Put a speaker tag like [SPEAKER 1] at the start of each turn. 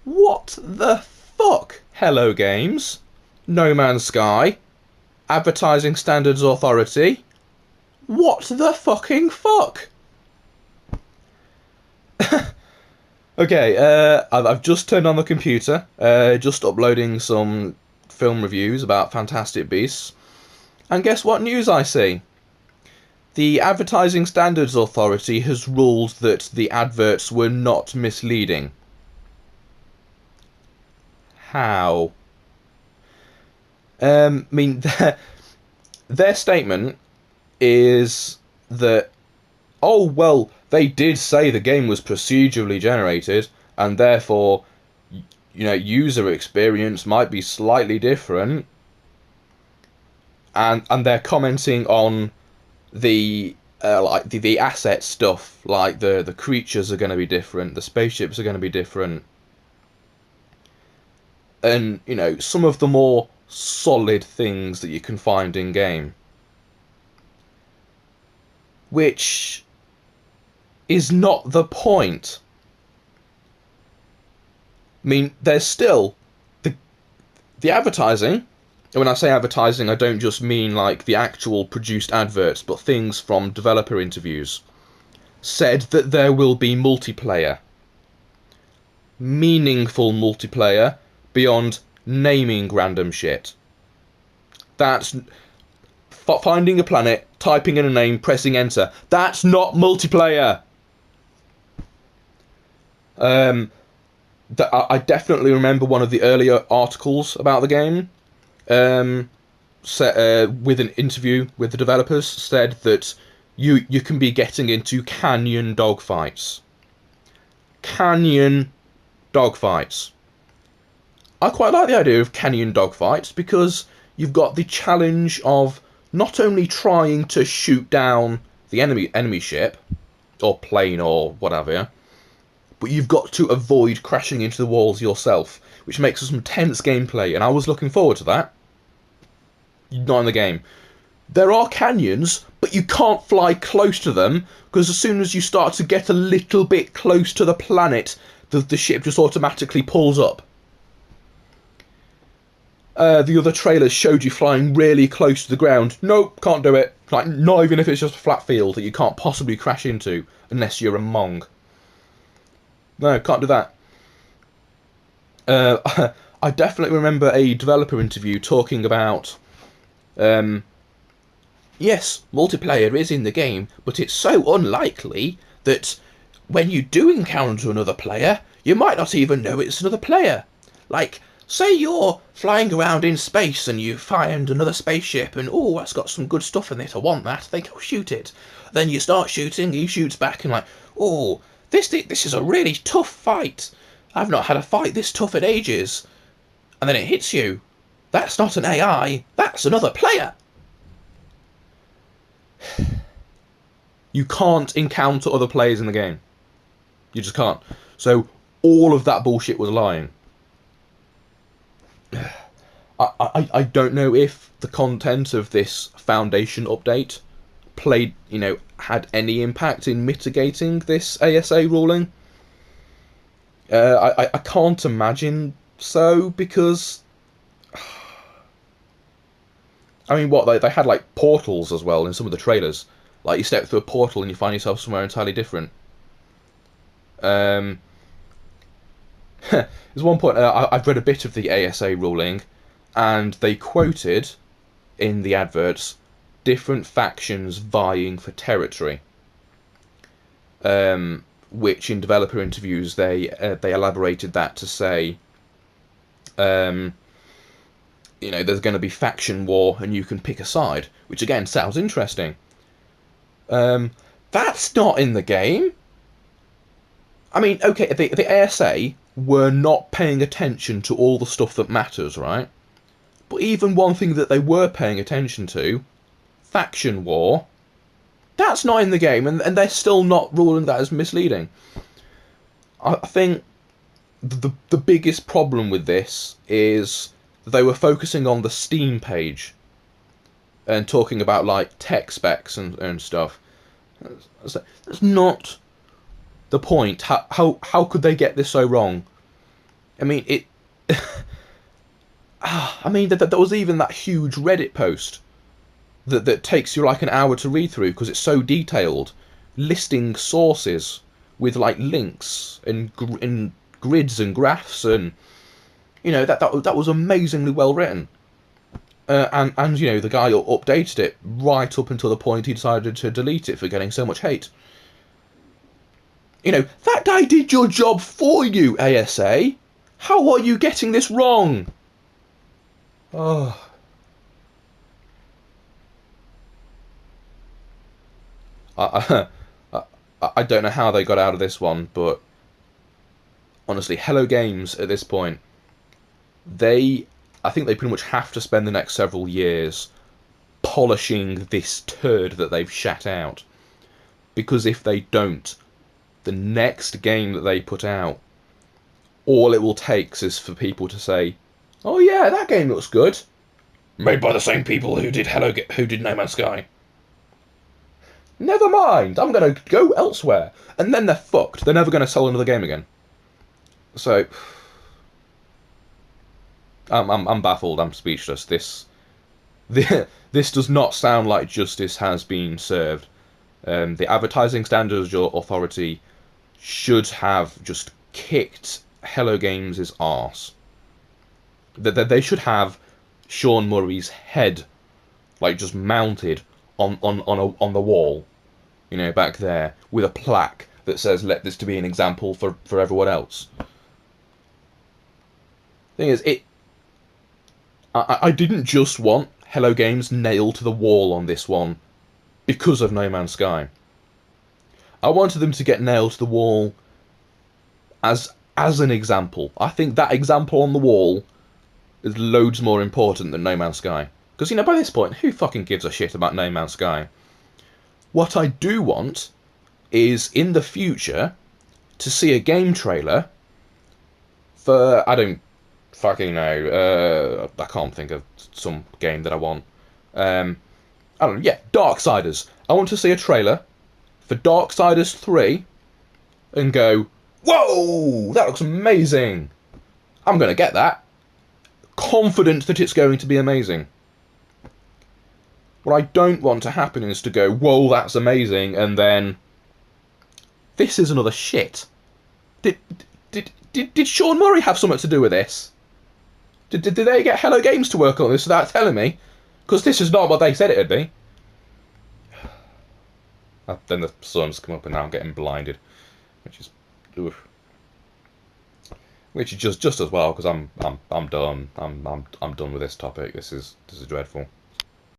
[SPEAKER 1] What the fuck? Hello Games, No Man's Sky, Advertising Standards Authority. What the fucking fuck? Okay, I've just turned on the computer, just uploading some film reviews about Fantastic Beasts, and guess what news I see? The Advertising Standards Authority has ruled that the adverts were not misleading. How? I mean, their statement is that, oh, well, they did say the game was procedurally generated, and therefore, user experience might be slightly different. And they're commenting on the like the asset stuff, like the creatures are going to be different, the spaceships are going to be different, and some of the more solid things that you can find in game, which is not the point. I mean, there's still the advertising. And when I say advertising, I don't just mean like the actual produced adverts, but things from developer interviews said that there will be multiplayer. Meaningful multiplayer beyond naming random shit. That's finding a planet, typing in a name, pressing enter. That's not multiplayer. I definitely remember one of the earlier articles about the game, with an interview with the developers, said that you can be getting into canyon dogfights. Canyon dogfights. I quite like the idea of canyon dogfights because you've got the challenge of not only trying to shoot down the enemy ship or plane or whatever, but you've got to avoid crashing into the walls yourself, which makes for some tense gameplay, and I was looking forward to that. Not in the game. There are canyons, but you can't fly close to them, because as soon as you start to get a little bit close to the planet, the ship just automatically pulls up. The other trailers showed you flying really close to the ground. Nope, can't do it. Like, not even if it's just a flat field that you can't possibly crash into, unless you're a Mong. No, can't do that. I definitely remember a developer interview talking about, yes, multiplayer is in the game, but it's so unlikely that when you do encounter another player, you might not even know it's another player. Like, say you're flying around in space and you find another spaceship and, oh, that's got some good stuff in it, I want that, they go shoot it. Then you start shooting, he shoots back and like, oh, this is a really tough fight. I've not had a fight this tough in ages. And then it hits you. That's not an AI, that's another player. You can't encounter other players in the game. You just can't. So all of that bullshit was lying. I don't know if the content of this Foundation update had any impact in mitigating this ASA ruling. I can't imagine so, because I mean, what, they had like portals as well in some of the trailers. Like, you step through a portal and you find yourself somewhere entirely different. There's one point, I've read a bit of the ASA ruling, and they quoted in the adverts different factions vying for territory. Which in developer interviews they elaborated that to say, there's going to be faction war and you can pick a side, which again sounds interesting. That's not in the game. I mean, okay, the ASA were not paying attention to all the stuff that matters, right? But even one thing that they were paying attention to, faction war, that's not in the game, and they're still not ruling that as misleading. I think the biggest problem with this is they were focusing on the Steam page and talking about like tech specs and stuff. That's not the point. How could they get this so wrong? I mean, it... I mean, there was even that huge Reddit post that takes you like an hour to read through because it's so detailed, listing sources with like links and grids and graphs, and you know that was amazingly well written. And you know, the guy updated it right up until the point he decided to delete it for getting so much hate. You know, that guy did your job for you, ASA. How are you getting this wrong? Oh. I, I don't know how they got out of this one, but honestly, Hello Games at this point, I think they pretty much have to spend the next several years polishing this turd that they've shat out. Because if they don't, the next game that they put out, all it will take is for people to say, "Oh yeah, that game looks good," made by the same people who did No Man's Sky. Never mind, I'm going to go elsewhere. And then they're fucked. They're never going to sell another game again. So, I'm baffled. I'm speechless. This does not sound like justice has been served. The Advertising Standards Authority should have just kicked Hello Games' arse. They should have Sean Murray's head, like, just mounted on the wall, you know, back there, with a plaque that says, "Let this to be an example for everyone else." Thing is, I didn't just want Hello Games nailed to the wall on this one because of No Man's Sky. I wanted them to get nailed to the wall as an example. I think that example on the wall is loads more important than No Man's Sky. Because, you know, by this point, who fucking gives a shit about No Man's Sky? What I do want is, in the future, to see a game trailer for, I don't fucking know, I can't think of some game that I want. I don't know, yeah, Darksiders. I want to see a trailer for Darksiders 3 and go, "Whoa, that looks amazing. I'm going to get that." Confident that it's going to be amazing. What I don't want to happen is to go, "Whoa, that's amazing," and then this is another shit. Did Sean Murray have something to do with this? Did they get Hello Games to work on this without telling me? Because this is not what they said it'd be. Then the sun's come up and now I'm getting blinded, which is, oof. Which is just as well, because I'm done. I'm done with this topic. This is dreadful.